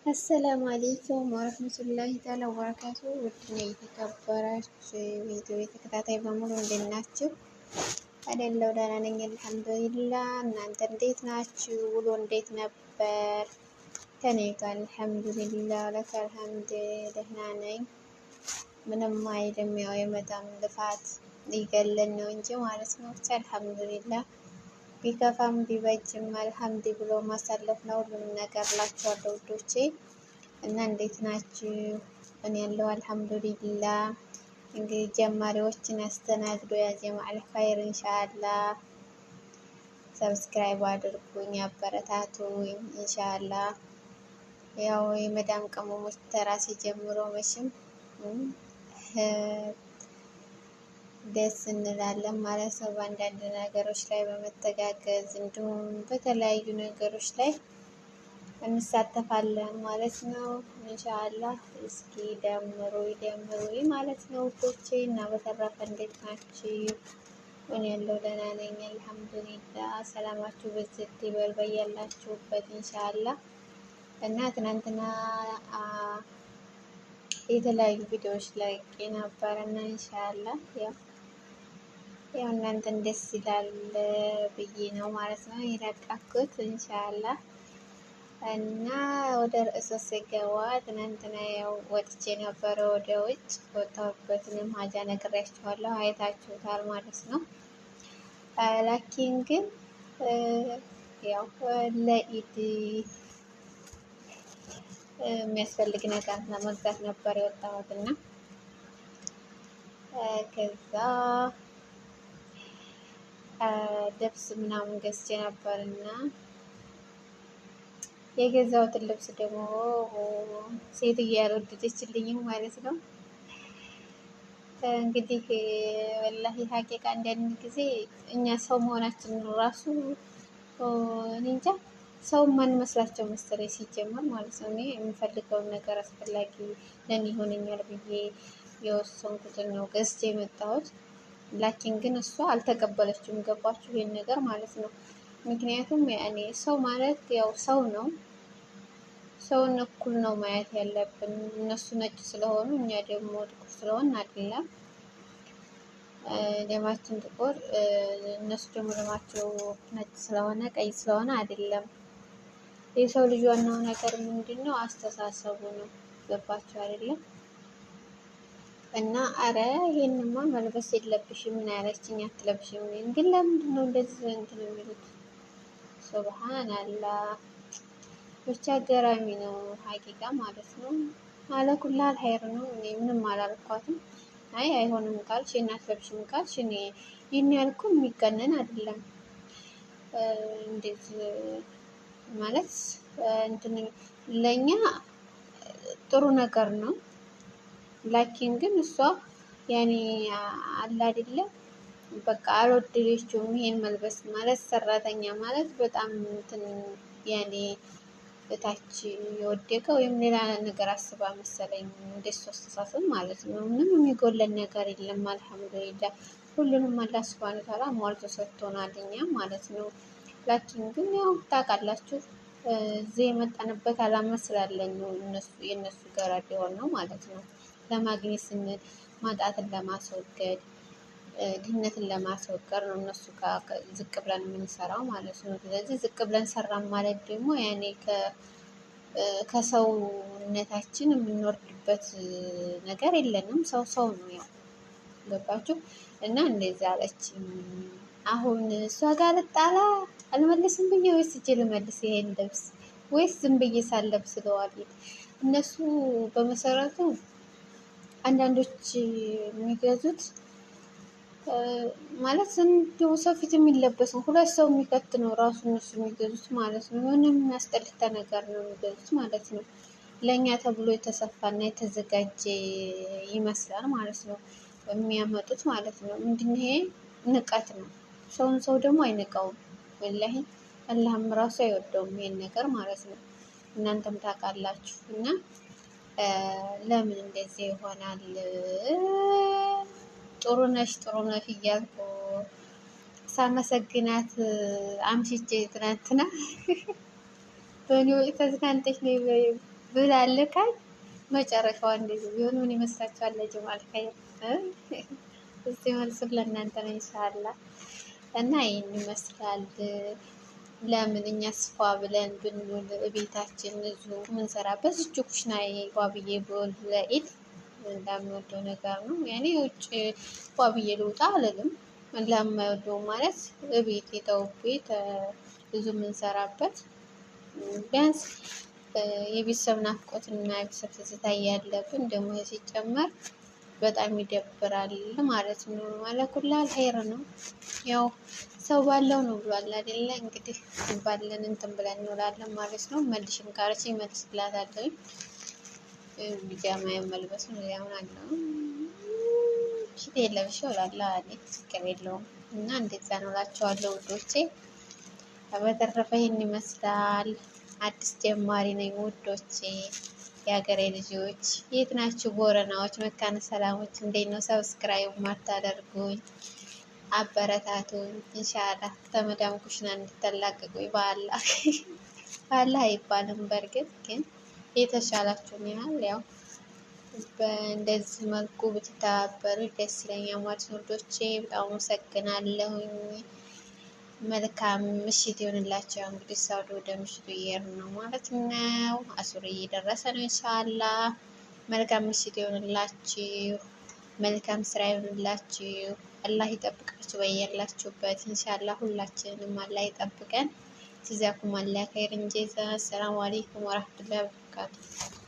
አሰላሙ አሌይኩም ወረህመቱላሂ ተዓላ ወበረካቱ። ውድና የተከበራችሁ የኢትዮ ተከታታይ በሙሉ እንዴት ናችሁ? አይደለሁ ደህና ነኝ አልሐምዱሊላህ። እናንተ እንዴት ናችሁ? ውሎ እንዴት ነበር? ከኔ ጋር አልሐምዱሊላህ ለከል ሐምድ ደህና ነኝ። ምንም አይልም። ያው የመዳም ልፋት ሊገለን ነው እንጂ ማለት ነው። ብቻ አልሐምዱሊላህ ቢከፋም ቢበጅም አልሐምድ ብሎ ማሳለፍ ነው ሁሉንም ነገር ላችኋለሁ ውዶቼ። እና እንዴት ናችሁ? እኔ ያለው አልሐምዱሊላህ። እንግዲህ ጀማሪዎችን አስተናግዶ ያ ጀማዓል ኸይር ኢንሻአላህ። ሰብስክራይብ አድርጉኝ፣ አበረታቱኝ ኢንሻአላህ። ያው የመዳም ቅመሞች ተራሴ ጀምሮ መቼም ደስ እንላለን ማለት ነው። በአንዳንድ ነገሮች ላይ በመተጋገዝ እንዲሁም በተለያዩ ነገሮች ላይ እንሳተፋለን ማለት ነው ኢንሻአላህ። እስኪ ደምሩ ማለት ነው ውዶቼ። እና በተረፈ እንዴት ናችሁ? እኔ ያለው ደህና ነኝ አልሐምዱሊላህ። ሰላማችሁ በዝት ይበል በያላችሁበት ኢንሻአላህ። እና ትናንትና የተለያዩ ቪዲዮዎች ላይ ነበር እና ኢንሻአላህ ያው እናንተን ደስ ይላል ብዬ ነው ማለት ነው የለቀኩት ኢንሻአላህ። እና ወደ ርዕሱ ስገባ ትናንትና ያው ወጥቼ ነበረ ወደ ውጭ። ወጣሁበትንም ሀጃ ነግሬያችኋለሁ፣ አይታችሁታል ማለት ነው። ላኪን ግን ያው ለኢድ የሚያስፈልግ ነገር ለመግዛት ነበር የወጣሁት እና ከዛ ልብስ ምናምን ገዝቼ ነበር እና የገዛሁትን ልብስ ደግሞ ሴትዮ ያልወደደችልኝም ማለት ነው። እንግዲህ ወላሂ ሀቂቃ አንዳንድ ጊዜ እኛ ሰው መሆናችንን ራሱ እኔ እንጃ ሰው ማንመስላቸው መሰለኝ ሲጀመር ማለት ነው። እኔ የምፈልገውን ነገር አስፈላጊ ለኔ ይሆነኛል ብዬ የወሰንኩትን ነው ገዝቼ የመጣሁት። ላኪን ግን እሷ አልተቀበለችውም። ገባችሁ ይሄን ነገር ማለት ነው። ምክንያቱም ያኔ ሰው ማለት ያው ሰው ነው። ሰውን እኩል ነው ማየት ያለብን። እነሱ ነጭ ስለሆኑ እኛ ደግሞ ጥቁር ስለሆን አይደለም። ደማችን ጥቁር እነሱ ደግሞ ደማቸው ነጭ ስለሆነ ቀይ ስለሆነ አይደለም። የሰው ልጅ ዋናው ነገር ምንድነው? አስተሳሰቡ ነው። ገባችሁ አይደለም? እና አረ ይሄንማ መልበስ የለብሽም ምን ያለችኝ አትለብሽም። ግን ለምንድን ነው እንደዚህ እንትን የሚሉት? ሱብሃንአላህ ብቻ ገራሚ ነው ሀቂቃ ማለት ነው። አለኩላል ሀይር ነው። እኔ ምንም አላልኳትም። አይ አይሆንም ካልሽ እናትለብሽም ካልሽ እኔ ይህን ያልኩ የሚጋነን አይደለም። እንደዚህ ማለት እንትን ለኛ ጥሩ ነገር ነው። ላኪን ግን እሷ ያኔ አለ አይደለ በቃ አልወደደችውም። ይሄን መልበስ ማለት ሰራተኛ ማለት በጣም እንትን ያኔ እታች የወደቀ ወይም ሌላ ነገር አስባ መሰለኝ እንደሱ አስተሳሰብ ማለት ነው። ምንም የሚጎለን ነገር የለም አልሐምዱሊላህ። ሁሉንም አላህ ሱብሃነሁ ወተዓላ ሟልቶ ሰጥቶናል እኛም ማለት ነው። ላኪን ግን ያው ታውቃላችሁ እዚህ የመጣንበት አላማ ስላለኝ ነው የእነሱ ገራድ የሆን ነው ማለት ነው። ለማግኘት ስንል ማጣትን ለማስወገድ ድህነትን ለማስወገድ ነው እነሱ ጋር ዝቅ ብለን የምንሰራው ማለት ነው። ስለዚህ ዝቅ ብለን ሰራን ማለት ደግሞ ያኔ ከሰውነታችን የምንወርድበት ነገር የለንም። ሰው ሰው ነው ያው ገባችሁ። እና እንደዛ አለችኝ። አሁን እሷ ጋር ልጣላ አልመልስም ብዬ ወይስ እጄ ልመልስ ይሄን ልብስ ወይስ ዝም ብዬ ሳለብስ ለዋል? እነሱ በመሰረቱ አንዳንዶች የሚገዙት ማለት እንዲሁ ሰው ፊት የሚለበስ ነው። ሁለት ሰው የሚከት ነው ራሱ እነሱ የሚገዙት ማለት ነው። ምንም የሚያስጠልታ ነገር ነው የሚገዙት ማለት ነው። ለእኛ ተብሎ የተሰፋና የተዘጋጀ ይመስላል ማለት ነው የሚያመጡት ማለት ነው። ምንድን ይሄ ንቀት ነው። ሰውን ሰው ደግሞ አይንቀውም። ወላሂ አላህም ራሱ አይወደውም ይሄን ነገር ማለት ነው። እናንተም ታውቃላችሁ። እና ለምን እንደዚህ ይሆናል? ጥሩ ነሽ እያልኩ ሳመሰግናት አምሽቼ ትናንትና በእኔ ወጪ ተዝናንተሽ ነው ብላልካኝ መጨረሻዋ እንደዚህ ቢሆን ምን ይመስላችኋል? ለጀማል ኸይር እስቲ መልሱን ለእናንተ ነው ኢንሻአላህ። እና ይህን ይመስላል። ለምን እኛ ስፋ ብለን ብንውል ቤታችን እዚሁ ምንሰራበት እጅ ኩሽና ዋብዬ ብወል ለኢድ እንደምወደው ነገር ነው። ያኔ ውጭ ዋብዬ ልውጣ አልልም። ለማይወደው ማለት ቤት ቤት ብዙ የምንሰራበት ቢያንስ የቤተሰብ ናፍቆትና የቤተሰብ ትዝታ እያለብን ደግሞ ሲጨመር በጣም ይደብራል ማለት ነው። አለኩላል ኸይር ነው። ያው ሰው ባለው ነው ብሏል አይደለ? እንግዲህ ባለን እንትን ብለን እንውላለን ማለት ነው። መልሽም ካለችኝ መልስላታለሁ። ቢጃማ መልበስ ነው ያምናለሁ። ፊት የለብሽ ወላላ ችግር የለውም። እና እንደዛ ነው እላቸዋለሁ ውዶቼ። በተረፈ ይህን ይመስላል። አዲስ ጀማሪ ነኝ ውዶቼ፣ የሀገሬ ልጆች። የት ናችሁ? ቦረናዎች፣ መካነ ሰላሞች እንዴት ነው? ሰብስክራይብ ማታደርጉኝ አበረታቱኝ። ኢንሻአላህ ከመዳም ኩሽና እንድትላቀቁኝ በአላህ በአላህ አይባልም። በእርግጥ ግን የተሻላችሁን ያህል ያው በእንደዚህ መልኩ ብትተባበሩ ደስ ይለኛል ማለት ነው ውዶቼ። በጣም አመሰግናለሁኝ። መልካም ምሽት ይሆንላችሁ። እንግዲህ ሳውዲ ወደ ምሽቱ እየሄድን ነው ማለት ነው። አሱር እየደረሰ ነው ኢንሻአላህ። መልካም ምሽት ይሆንላችሁ። መልካም ስራ ይሆንላችሁ። አላህ ይጠብቃችሁ በያላችሁበት ኢንሻአላህ። ሁላችንንም አላህ ይጠብቀን። ጀዛኩም አላህ ኸይረን ጀዛ። ሰላም አለይኩም ወራህመቱላሂ ወበረካቱ።